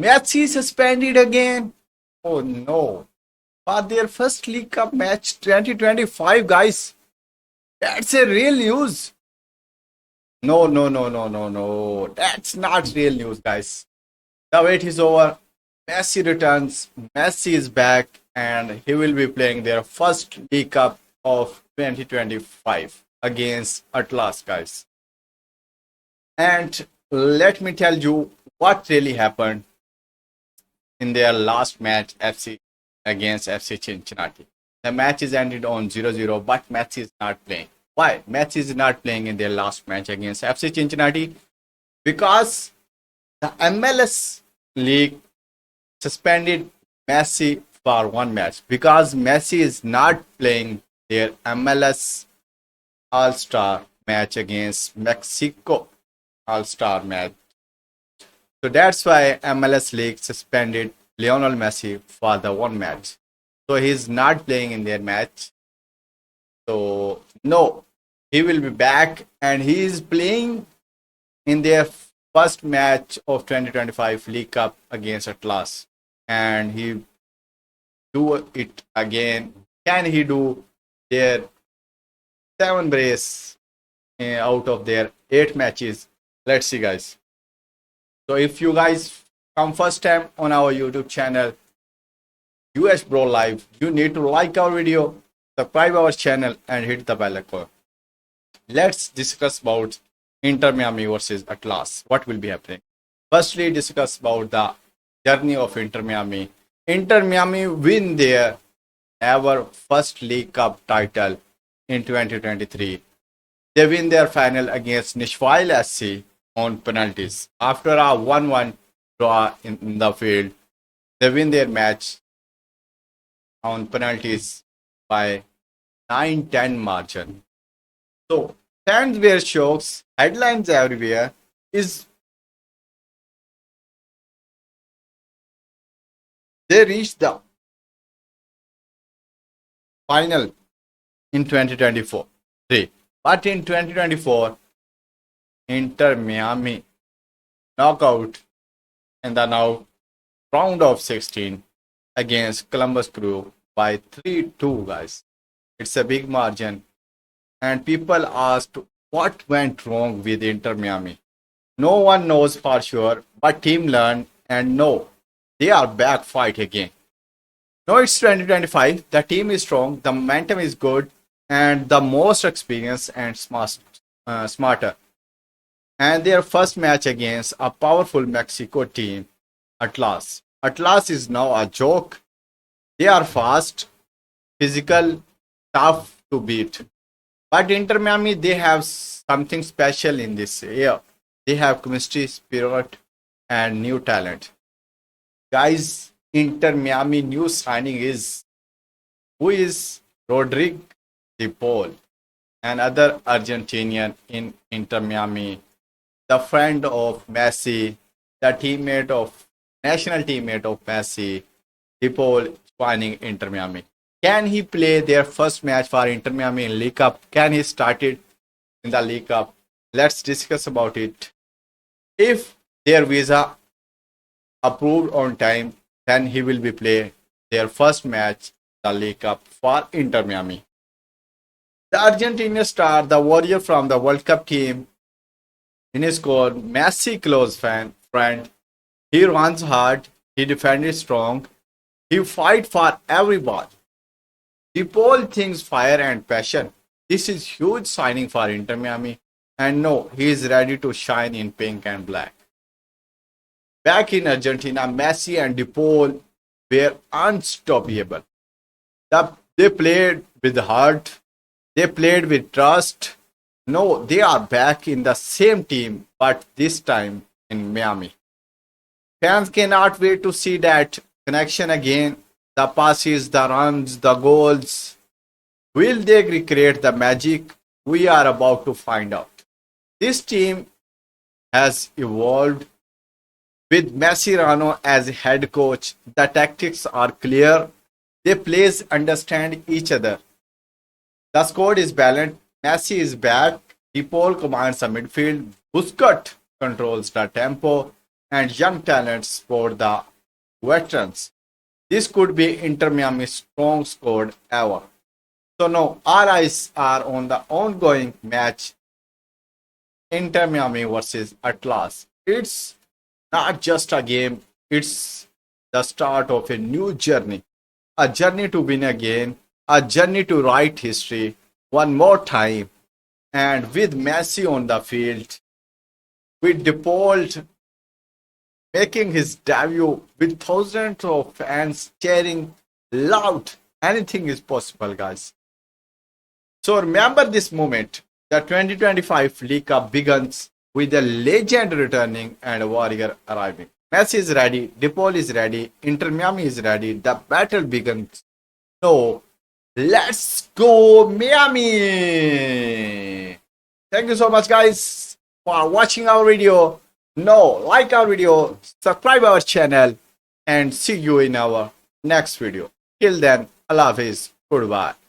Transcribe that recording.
Messi suspended again. Oh no. For their first League Cup match 2025, guys. That's a real news. No, no, no, no, no, no. That's not real news, guys. The wait is over. Messi returns. Messi is back, and he will be playing their first League Cup of 2025 against Atlas, guys. And let me tell you what really happened in their last match FC against FC Cincinnati. The match is ended on 0-0, but Messi is not playing. Why? Messi is not playing in their last match against FC Cincinnati because the MLS League suspended Messi for one match because Messi is not playing their MLS All Star match against Mexico All Star match. So that's why MLS League suspended Lionel Messi for the one match. So he's not playing in their match. So no, he will be back and he is playing in their first match of 2025 League Cup against Atlas. And he do it again. Can he do their seven brace out of their 8 matches? Let's see, guys. So if you guys come first time on our YouTube channel, US Bro Live, you need to like our video, subscribe our channel, and hit the bell icon. Let's discuss about Inter Miami versus Atlas. What will be happening? Firstly, discuss about the journey of Inter Miami. Inter Miami win their ever first League Cup title in 2023. They win their final against Nashville SC on penalties. After a 1-1 draw in the field, they win their match on penalties by 9-10 margin. So fans were shocked, headlines everywhere. Is they reached the final in 2024, but in 2024, Inter Miami knockout in the now round of 16 against Columbus Crew by 3-2, guys. It's a big margin. And people asked what went wrong with Inter Miami. No one knows for sure, but team learned and no, they are back fight again. No, it's 2025. The team is strong, the momentum is good, and the most experienced and smarter. And their first match against a powerful Mexico team, Atlas. Atlas is now a joke. They are fast, physical, tough to beat. But Inter Miami, they have something special in this year. They have chemistry, spirit, and new talent. Guys, Inter Miami new signing is who is Rodrigo De Paul, another Argentinian in Inter Miami, the friend of Messi, the national teammate of Messi, De Paul joining Inter Miami. Can he play their first match for Inter Miami in League Cup? Can he start it in the League Cup? Let's discuss about it. If their visa approved on time, then he will be play their first match, the League Cup for Inter Miami. The Argentinian star, the warrior from the World Cup team, in his score, Messi close friend. He runs hard, he defended strong, he fight for every ball. De Paul thinks fire and passion. This is huge signing for Inter Miami, and no, he is ready to shine in pink and black. Back in Argentina, Messi and De Paul were unstoppable. They played with heart, they played with trust. No, they are back in the same team, but this time in Miami. Fans cannot wait to see that connection again. The passes, the runs, the goals. Will they recreate the magic? We are about to find out. This team has evolved with Mascherano as head coach. The tactics are clear. The players understand each other. The squad is balanced. Messi is back. De Paul commands the midfield. Busquets controls the tempo. and young talents for the veterans. This could be Inter Miami's strong squad ever. So now our eyes are on the ongoing match Inter Miami versus Atlas. It's not just a game, it's the start of a new journey. A journey to win again, a journey to write history one more time. And with Messi on the field, with DePaul making his debut, with thousands of fans cheering loud, anything is possible, guys. So remember this moment. The 2025 League Cup begins with a legend returning and a warrior arriving. Messi is ready, DePaul is ready, Inter Miami is ready. The battle begins. So let's go Miami! Thank you so much, guys, for watching our video. Now, like our video, subscribe our channel, and see you in our next video. Till then, Allah Hafiz. Goodbye.